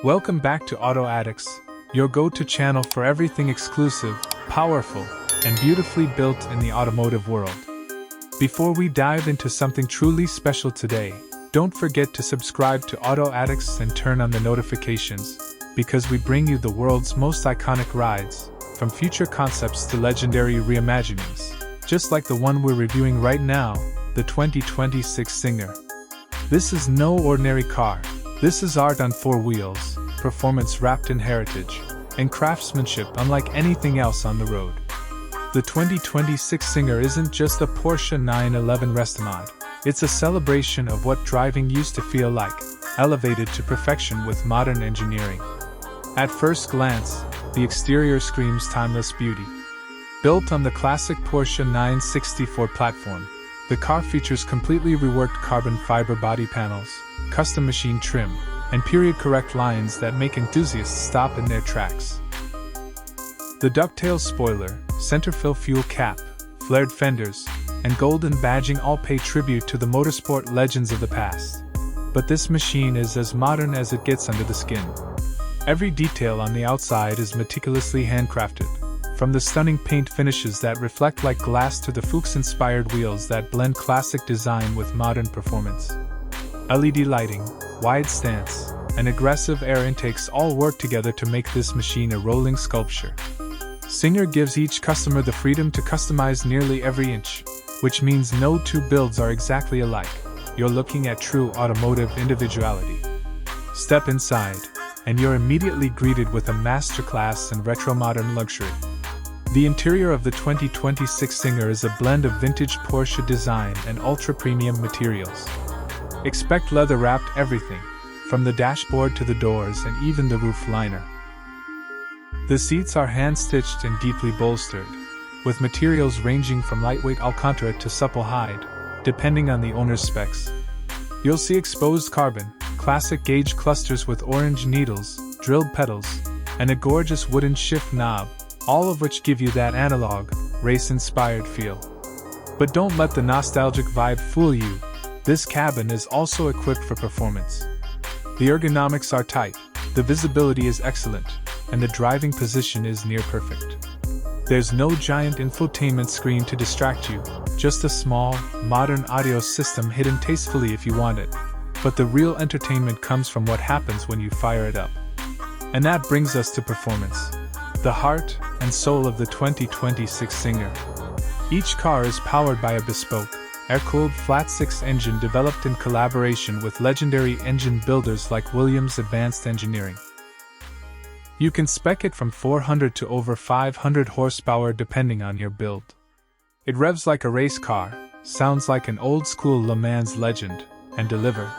Welcome back to Auto Addicts, your go-to channel for everything exclusive, powerful, and beautifully built in the automotive world. Before we dive into something truly special today, don't forget to subscribe to Auto Addicts and turn on the notifications, because we bring you the world's most iconic rides, from future concepts to legendary reimaginings, just like the one we're reviewing right now, the 2026 Singer. This is no ordinary car. This is art on four wheels, performance wrapped in heritage, and craftsmanship unlike anything else on the road. The 2026 Singer isn't just a Porsche 911 Restomod, it's a celebration of what driving used to feel like, elevated to perfection with modern engineering. At first glance, the exterior screams timeless beauty. Built on the classic Porsche 964 platform, the car features completely reworked carbon fiber body panels, custom machine trim, and period-correct lines that make enthusiasts stop in their tracks. The ducktail spoiler, center-fill fuel cap, flared fenders, and golden badging all pay tribute to the motorsport legends of the past. But this machine is as modern as it gets under the skin. Every detail on the outside is meticulously handcrafted, from the stunning paint finishes that reflect like glass to the Fuchs-inspired wheels that blend classic design with modern performance. LED lighting, wide stance, and aggressive air intakes all work together to make this machine a rolling sculpture. Singer gives each customer the freedom to customize nearly every inch, which means no two builds are exactly alike. You're looking at true automotive individuality. Step inside, and you're immediately greeted with a masterclass in retro-modern luxury. The interior of the 2026 Singer is a blend of vintage Porsche design and ultra-premium materials. Expect leather-wrapped everything, from the dashboard to the doors and even the roof liner. The seats are hand-stitched and deeply bolstered, with materials ranging from lightweight Alcantara to supple hide, depending on the owner's specs. You'll see exposed carbon, classic gauge clusters with orange needles, drilled pedals, and a gorgeous wooden shift knob, all of which give you that analog, race-inspired feel. But don't let the nostalgic vibe fool you. This cabin is also equipped for performance. The ergonomics are tight, the visibility is excellent, and the driving position is near perfect. There's no giant infotainment screen to distract you, just a small, modern audio system hidden tastefully if you want it. But the real entertainment comes from what happens when you fire it up. And that brings us to performance. The heart and soul of the 2026 Singer. Each car is powered by a bespoke, air-cooled flat-six engine developed in collaboration with legendary engine builders like Williams Advanced Engineering. You can spec it from 400 to over 500 horsepower depending on your build. It revs like a race car, sounds like an old-school Le Mans legend, and delivers